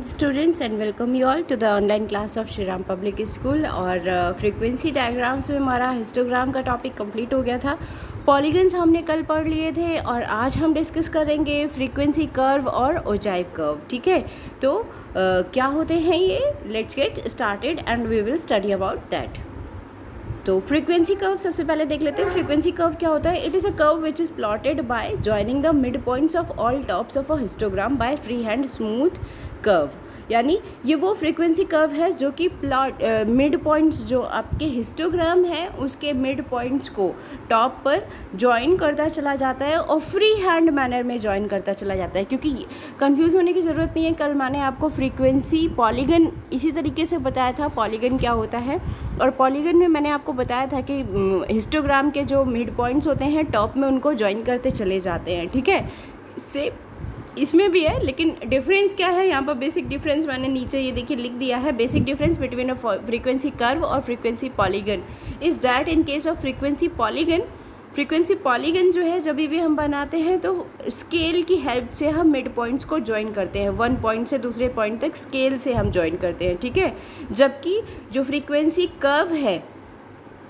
Students and welcome you all to the online class of Shri Ram public school. और frequency diagrams में हमारा histogram का topic complete हो गया था। पॉलीगन्स हमने कल पढ़ लिए थे और आज हम डिस्कस करेंगे फ्रीक्वेंसी कर्व और ओजाइव कर्व। ठीक है, तो क्या होते हैं ये, let's get started and we will study about that. तो फ्रीक्वेंसी कर्व सबसे पहले देख लेते हैं। फ्रीक्वेंसी कर्व क्या होता है? It is a curve which is plotted bye joining the mid points of all tops of a histogram by free hand smooth curve. यानी ये वो फ्रीक्वेंसी कर्व है जो कि मिड पॉइंट्स जो आपके हिस्टोग्राम है उसके मिड पॉइंट्स को टॉप पर ज्वाइन करता चला जाता है और फ्री हैंड मैनर में ज्वाइन करता चला जाता है। क्योंकि कंफ्यूज होने की ज़रूरत नहीं है, कल मैंने आपको फ्रीक्वेंसी पॉलीगन इसी तरीके से बताया था, पॉलीगन क्या होता है। और पॉलीगन में मैंने आपको बताया था कि हिस्टोग्राम के जो मिड पॉइंट्स होते हैं टॉप में उनको ज्वाइन करते चले जाते हैं। ठीक है, इससे इसमें भी है, लेकिन डिफरेंस क्या है यहाँ पर? बेसिक डिफरेंस मैंने नीचे ये देखिए लिख दिया है। Basic difference between a frequency curve और frequency polygon is that in case of frequency polygon जो है जब भी हम बनाते हैं तो स्केल की हेल्प से हम मिड पॉइंट्स को ज्वाइन करते हैं, वन पॉइंट से दूसरे पॉइंट तक स्केल से हम ज्वाइन करते हैं। ठीक है, जबकि जो फ्रीक्वेंसी कर्व है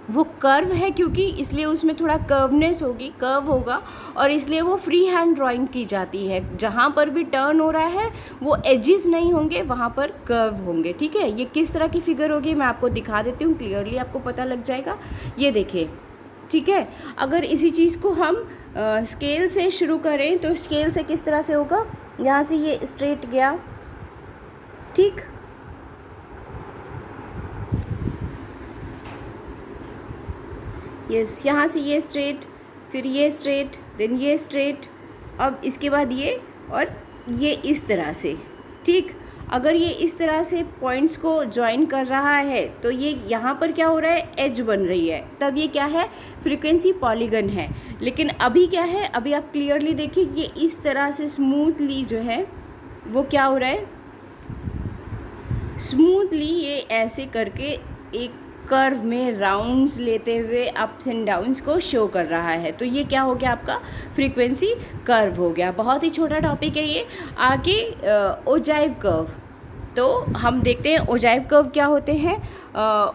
वो कर्व है क्योंकि इसलिए उसमें थोड़ा कर्वनेस होगी, कर्व होगा, और इसलिए वो फ्री हैंड ड्राइंग की जाती है। जहाँ पर भी टर्न हो रहा है वो एजेस नहीं होंगे, वहाँ पर कर्व होंगे। ठीक है, ये किस तरह की फिगर होगी मैं आपको दिखा देती हूँ, क्लियरली आपको पता लग जाएगा। ये देखिए, ठीक है, अगर इसी चीज़ को हम स्केल से शुरू करें तो स्केल से किस तरह से होगा? यहाँ से ये स्ट्रेट गया, ठीक, यस, यहाँ से ये स्ट्रेट, फिर ये स्ट्रेट, देन ये स्ट्रेट, अब इसके बाद ये, और ये इस तरह से। ठीक, अगर ये इस तरह से पॉइंट्स को ज्वाइन कर रहा है तो ये यहाँ पर क्या हो रहा है? एज बन रही है, तब ये क्या है? फ्रीक्वेंसी पॉलीगन है। लेकिन अभी क्या है? अभी आप क्लियरली देखिए, ये इस तरह से स्मूथली जो है वो क्या हो रहा है? स्मूथली ये ऐसे करके एक कर्व में राउंड्स लेते हुए अप्स एंड डाउन्स को शो कर रहा है। तो ये क्या हो गया? आपका फ्रीक्वेंसी कर्व हो गया। बहुत ही छोटा टॉपिक है ये। आगे ओजाइव कर्व, तो हम देखते हैं ओजाइव कर्व क्या होते हैं।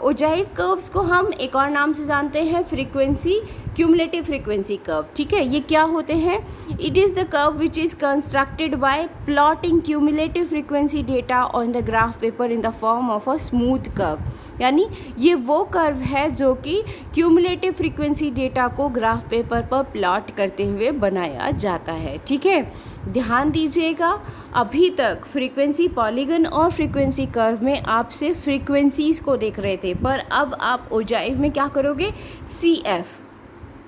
ओजाइव कर्व्स को हम एक और नाम से जानते हैं, फ्रीक्वेंसी क्यूमुलेटिव फ्रीक्वेंसी कर्व। ठीक है, ये क्या होते हैं? It is the curve which is constructed by plotting cumulative frequency data on the graph paper in the form of a smooth curve. यानी ये वो कर्व है जो कि क्यूमुलेटिव फ्रीक्वेंसी डेटा को ग्राफ पेपर पर प्लॉट करते हुए बनाया जाता है। ठीक है, ध्यान दीजिएगा, अभी तक फ्रीक्वेंसी पॉलीगन और फ्रीक्वेंसी कर्व में आप सिर्फ फ्रीक्वेंसीज़ को देख रहे थे, पर अब आप ओजाइव में क्या करोगे? CF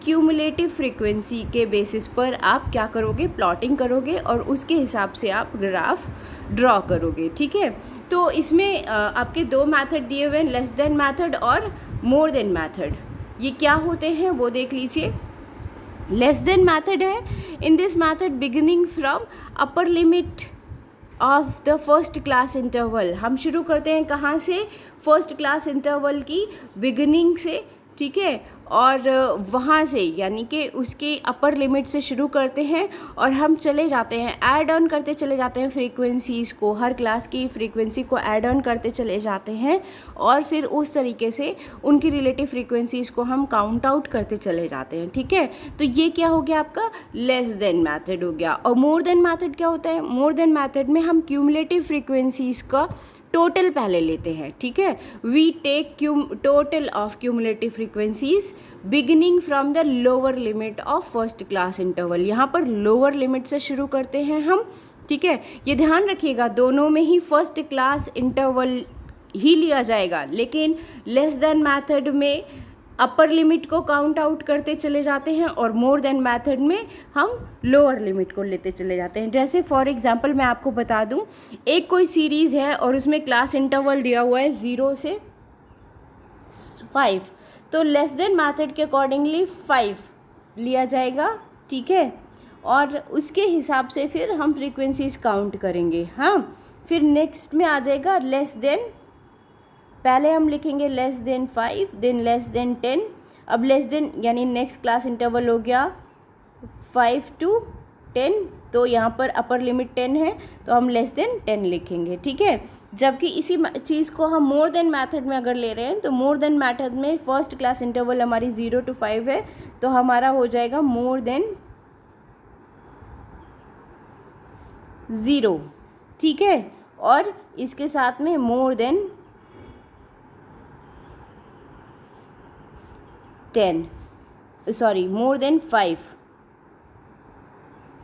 क्यूमुलेटिव फ्रीक्वेंसी के बेसिस पर आप क्या करोगे? प्लॉटिंग करोगे और उसके हिसाब से आप ग्राफ ड्रॉ करोगे। ठीक है, तो इसमें आपके दो मेथड दिए हुए हैं, लेस देन मेथड और मोर देन मेथड। ये क्या होते हैं वो देख लीजिए। लेस देन मेथड है, in this method beginning from upper limit of the first class interval. हम शुरू करते हैं कहाँ से? फर्स्ट क्लास इंटरवल की बिगिनिंग से। ठीक है, और वहाँ से यानी कि उसके अपर लिमिट से शुरू करते हैं और हम चले जाते हैं, ऐड ऑन करते चले जाते हैं फ्रीक्वेंसीज़ को, हर क्लास की फ्रीक्वेंसी को ऐड ऑन करते चले जाते हैं और फिर उस तरीके से उनकी रिलेटिव फ्रीक्वेंसीज़ को हम काउंट आउट करते चले जाते हैं। ठीक है, तो ये क्या हो गया? आपका लेस देन मैथड हो गया। और मोर देन मैथड क्या होता है? मोर देन मैथड में हम क्यूमुलेटिव फ्रीक्वेंसीज़ का टोटल पहले लेते हैं। ठीक है, we take total of cumulative frequencies beginning from the lower limit of first class interval. यहाँ पर लोअर लिमिट से शुरू करते हैं हम। ठीक है, ये ध्यान रखिएगा, दोनों में ही फर्स्ट क्लास इंटरवल ही लिया जाएगा, लेकिन लेस देन मेथड में अपर लिमिट को काउंट आउट करते चले जाते हैं और मोर देन मेथड में हम लोअर लिमिट को लेते चले जाते हैं। जैसे फॉर एग्जांपल मैं आपको बता दूं, एक कोई सीरीज़ है और उसमें क्लास इंटरवल दिया हुआ है 0 से 5, तो लेस देन मेथड के अकॉर्डिंगली 5 लिया जाएगा। ठीक है, और उसके हिसाब से फिर हम फ्रीक्वेंसीज काउंट करेंगे। हाँ, फिर नेक्स्ट में आ जाएगा लेस देन, पहले हम लिखेंगे less than 5, than less than 10, अब लेस देन यानी नेक्स्ट क्लास इंटरवल हो गया 5 to 10, तो यहाँ पर अपर लिमिट 10 है तो हम लेस देन 10 लिखेंगे, ठीक है। जबकि इसी चीज़ को हम मोर देन मेथड में अगर ले रहे हैं तो मोर देन मेथड में फर्स्ट क्लास इंटरवल हमारी 0 to 5 है, तो हमारा हो जाएगा मोर देन 0, ठीक है। और इसके साथ में मोर देन 5,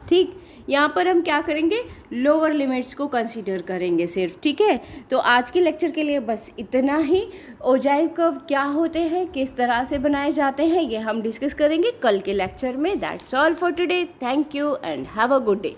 ठीक। यहाँ पर हम क्या करेंगे, लोअर लिमिट्स को कंसीडर करेंगे सिर्फ, ठीक है। तो आज के लेक्चर के लिए बस इतना ही। ओजाइव कर्व क्या होते हैं, किस तरह से बनाए जाते हैं, ये हम डिस्कस करेंगे कल के लेक्चर में। That's all for today. Thank you and have a good day.